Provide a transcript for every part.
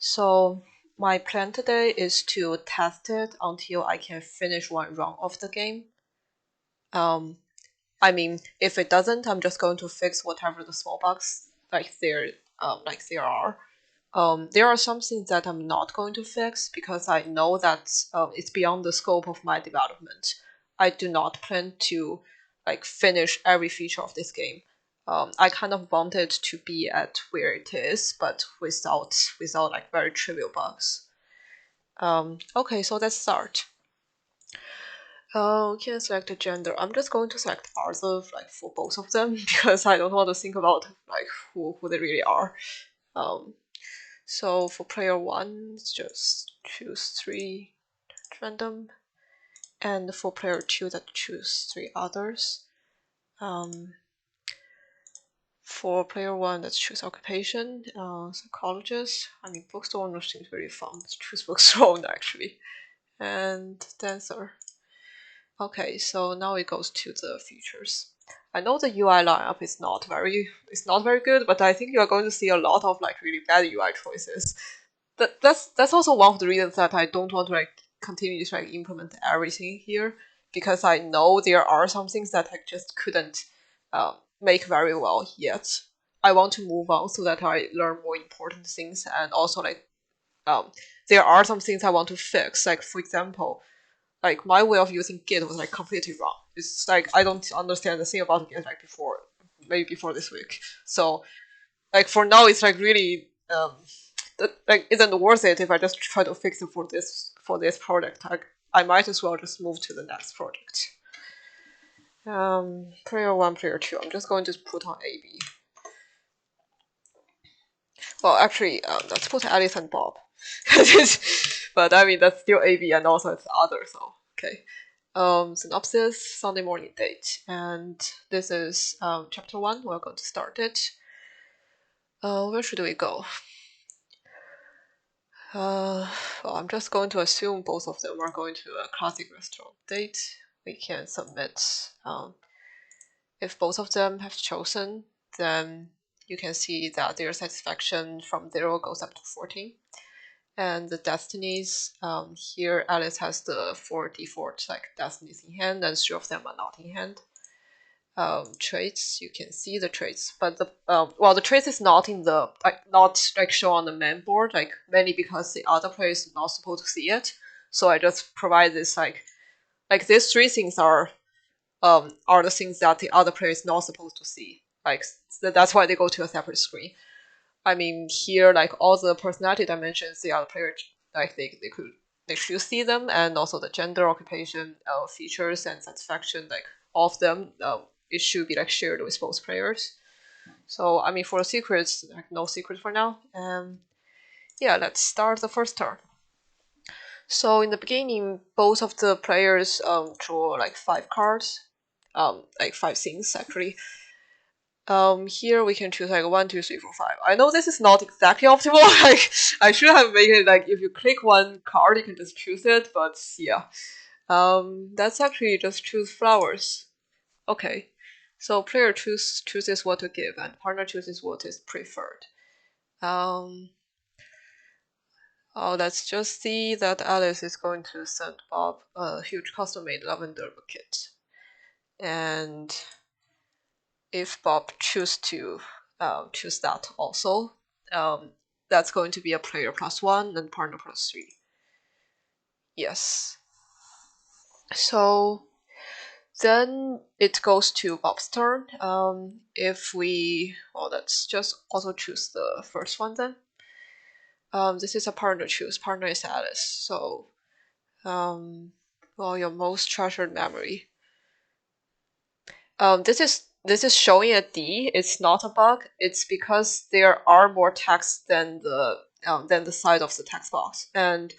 So my plan today is to test it until I can finish one run of the game. I mean, if it doesn't, I'm just going to fix whatever the small bugs there are. There are some things that I'm not going to fix because I know that it's beyond the scope of my development. I do not plan to finish every feature of this game. I kind of want it to be at where it is, but without very trivial bugs. Okay, so let's start. Can select a gender. I'm just going to select Arthur for both of them because I don't want to think about who they really are. So for player one, just choose 3 random, and for player two, that choose 3 others. For player one, let's choose occupation, psychologist. I mean, bookstore seems very fun. Let's choose bookstore actually, and dancer. Okay, so now it goes to the features. I know the UI lineup is not very good, but I think you are going to see a lot of really bad UI choices. That's also one of the reasons that I don't want to continue to implement everything here, because I know there are some things that I just couldn't make very well yet. I want to move on so that I learn more important things, and also there are some things I want to fix. Like for example, my way of using Git was completely wrong. It's I don't understand the thing about Git maybe before this week. So for now it's really that isn't worth it if I just try to fix it for this project. I might as well just move to the next project. Player one, player two. I'm just going to put on AB. Well, actually, let's put Alice and Bob. But I mean, that's still AB and also it's other, so okay. Synopsis, Sunday morning date. And this is chapter 1. We're going to start it. Where should we go? Well, I'm just going to assume both of them are going to a classic restaurant date. We can submit. If both of them have chosen, then you can see that their satisfaction from 0 goes up to 14. And the destinies, here Alice has the 4 default destinies in hand, and 3 of them are not in hand. Traits, you can see the traits, but the traits is not in the not shown on the main board, mainly because the other player is not supposed to see it. So I just provide this these 3 things are the things that the other player is not supposed to see. That's why they go to a separate screen. I mean, here all the personality dimensions, the other player they should see them, and also the gender, occupation, features, and satisfaction, all of them, it should be shared with both players. So I mean, for the secrets, no secret for now. Yeah, let's start the first turn. So in the beginning, both of the players draw 5 cards, 5 things actually. Here we can choose 1, 2, 3, 4, 5. I know this is not exactly optimal. I should have made it if you click one card, you can just choose it. But yeah, let's actually just choose flowers. Okay, so player chooses what to give, and partner chooses what is preferred. Oh, let's just see that Alice is going to send Bob a huge custom-made lavender bouquet, and if Bob chooses to choose that also, that's going to be a player +1 and partner +3. Yes. So then it goes to Bob's turn. If we, let's just also choose the first one then. This is a partner choose. Partner is Alice. So, your most treasured memory. This is showing a D. It's not a bug. It's because there are more text than the size of the text box, and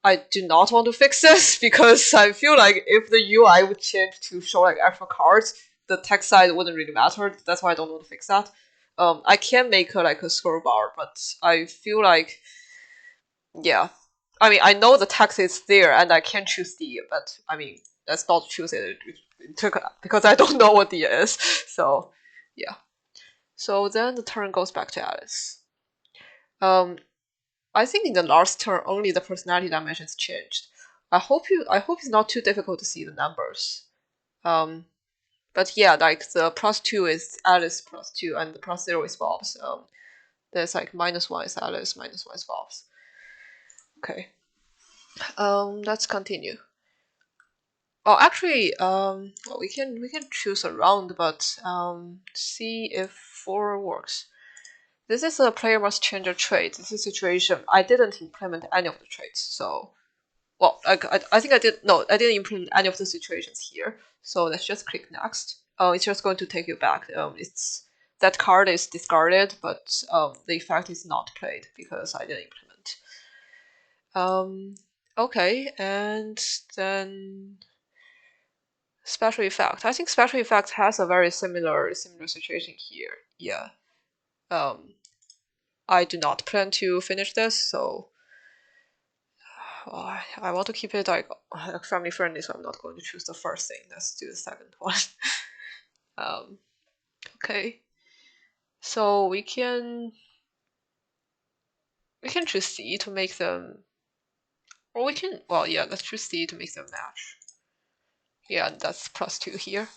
I do not want to fix this because I feel if the UI would change to show extra cards, the text size wouldn't really matter. That's why I don't want to fix that. I can make a scroll bar, but I feel yeah. I mean, I know the text is there and I can choose D, but I mean, let's not choose it because I don't know what D is. So, yeah. So then the turn goes back to Alice. I think in the last turn only the personality dimensions changed. I hope it's not too difficult to see the numbers. But yeah, like the +2 is Alice +2 and the +0 is Bob's. There's like -1 is Alice, -1 is Bob's. Okay. Let's continue. Oh, actually, well, we can choose a round, but see if 4 works. This is a player must change a trait. This is a situation. I didn't implement any of the traits, so well, I think I did. No, I didn't implement any of the situations here. So let's just click next. It's just going to take you back. It's that card is discarded, but the effect is not played because I didn't implement. Okay, and then special effect. I think special effect has a very similar situation here. Yeah. I do not plan to finish this, so I want to keep it like family friendly, so I'm not going to choose the first thing. Let's do the second one. Okay. So we can choose C to make them, or we can, well, yeah, let's choose C to make them match. Yeah, that's +2 here.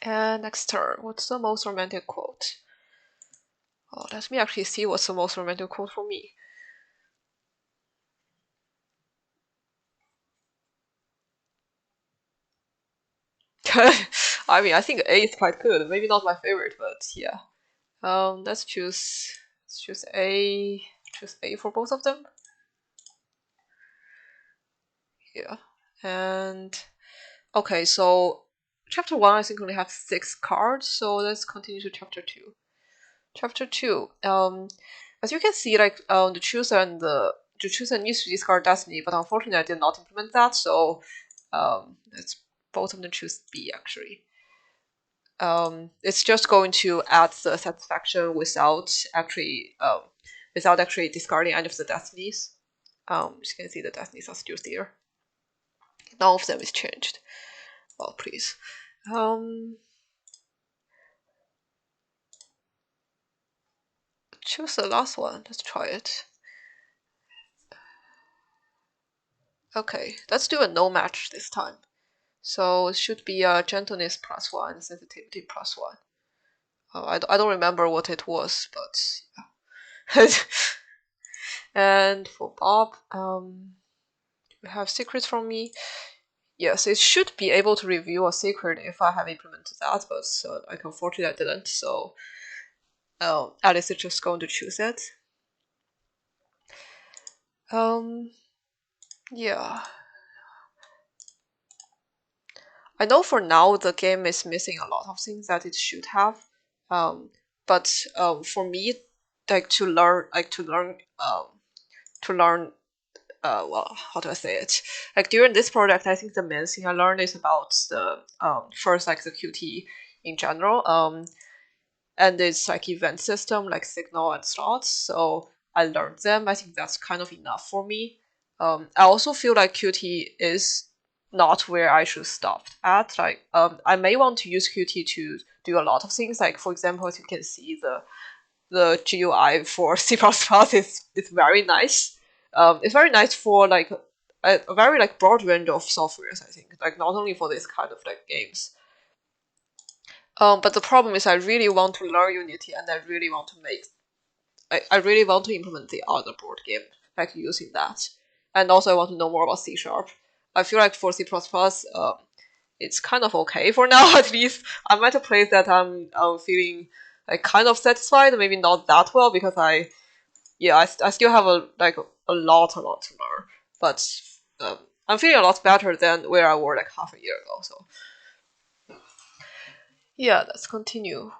And next turn, what's the most romantic quote? Oh, let me actually see what's the most romantic quote for me. I mean, I think A is quite good. Maybe not my favorite, but yeah. Let's choose A. Choose A for both of them. Yeah. And okay, so chapter 1 I think only have 6 cards, so let's continue to chapter 2. Chapter 2. As you can see, like the chooser needs to discard destiny, but unfortunately I did not implement that, so let's both of them choose B actually. It's just going to add the satisfaction without actually discarding any of the destinies. As you can see, the destinies are still there. None of them is changed. Oh, please. Choose the last one. Let's try it. Okay, let's do a no match this time. So it should be a gentleness +1, sensitivity +1. I don't remember what it was, but yeah. And for Bob, we have secrets from me. Yes, it should be able to reveal a secret if I have implemented that, but like unfortunately I didn't. So Alice is just going to choose it. Yeah. I know for now the game is missing a lot of things that it should have. But for me, like to learn, well, how do I say it? Like during this project, I think the main thing I learned is about the first like the Qt in general. And it's like event system like signal and slots. So I learned them. I think that's kind of enough for me. I also feel like Qt is not where I should stop at. Like I may want to use Qt to do a lot of things. Like for example, as you can see, the GUI for C++ is very nice. It's very nice for like a very like broad range of softwares. I think like not only for this kind of like games. But the problem is I really want to learn Unity and I really want to I really want to implement the other board game, like using that. And also I want to know more about C#. I feel like for C++, it's kind of okay for now, at least. I'm at a place that I'm feeling like kind of satisfied, maybe not that well, because I still have a lot to learn. But I'm feeling a lot better than where I were like half a year ago, so. Yeah, let's continue.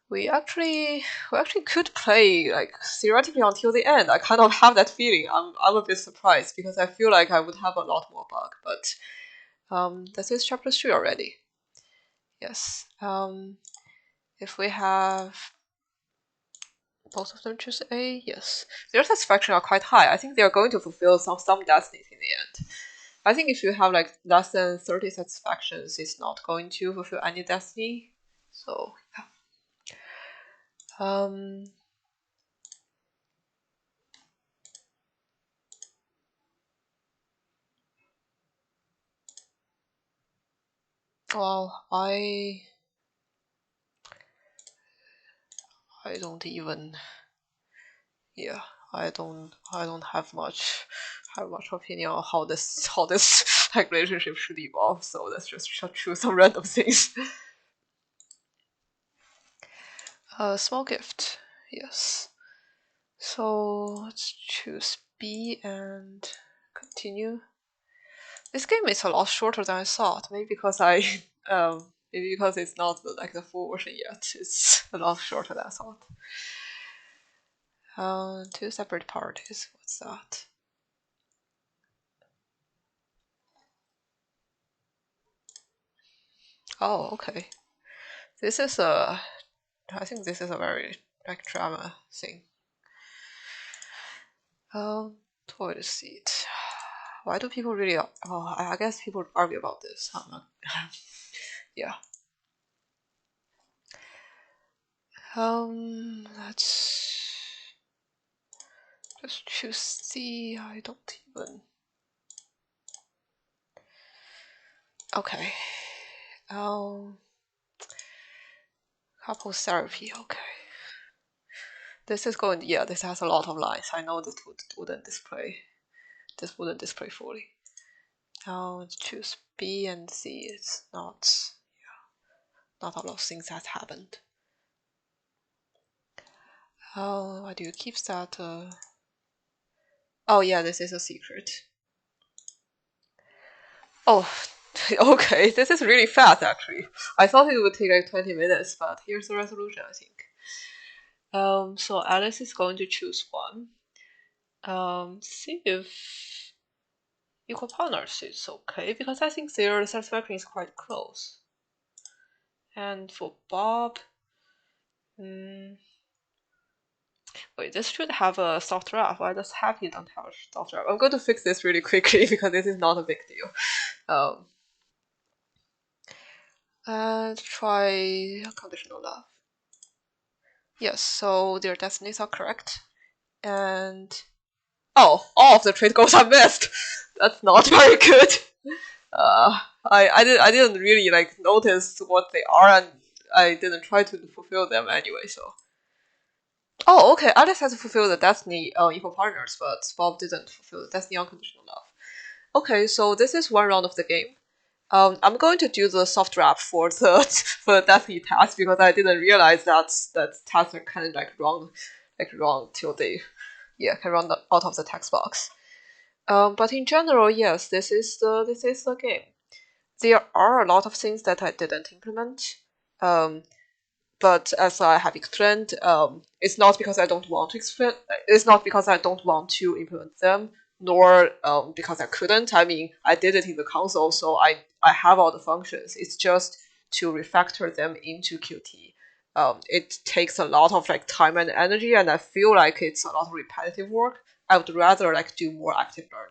We actually could play like theoretically until the end. I kind of have that feeling. I'm a bit surprised because I feel like I would have a lot more bug, but this is chapter 3 already. Yes. If we have both of them choose A, yes. Their satisfaction are quite high. I think they are going to fulfill some destinies in the end. I think if you have like less than 30 satisfactions, it's not going to fulfill any destiny. So yeah. Well, I don't even, yeah, I don't have much opinion on how this like relationship should evolve. So let's just choose some random things. Small gift, yes. So let's choose B and continue. This game is a lot shorter than I thought. Maybe because maybe because it's not like the full version yet. It's a lot shorter than I thought. Two separate parties. What's that? Oh, okay. This is I think this is a very like drama thing. Toilet seat. Why do people really? Oh, I guess people argue about this. Yeah. Let's just choose C. I don't even. Okay. Couple therapy. Okay. This is going. Yeah, this has a lot of lines. I know this wouldn't display. This wouldn't display fully. Now let's choose B and C. It's not. Yeah, not a lot of things that happened. Why do you keep that? Oh yeah, this is a secret. Oh, okay. This is really fast actually. I thought it would take like 20 minutes, but here's the resolution, I think. So Alice is going to choose one. See if equal partners is okay, because I think their satisfaction is quite close. And for Bob, wait, this should have a soft wrap. I just happy don't have a soft wrap. I'm going to fix this really quickly because this is not a big deal. And try conditional love. Yes, so their destinies are correct. And oh, all of the trade goals are missed. That's not very good. I didn't really like notice what they are, and I didn't try to fulfill them anyway. So oh, okay. Alice has to fulfill the destiny equal partners, but Bob didn't fulfill the destiny unconditional love. Okay, so this is one round of the game. I'm going to do the soft wrap for the for the destiny task because I didn't realize that tasks are kind of like wrong till they can run out of the text box. But in general, yes, this is the game. There are a lot of things that I didn't implement. But as I have explained, it's not because I don't want to explain. It's not because I don't want to implement them, nor because I couldn't. I mean, I did it in the console, so I have all the functions. It's just to refactor them into Qt. It takes a lot of like time and energy, and I feel like it's a lot of repetitive work. I would rather like do more active learning.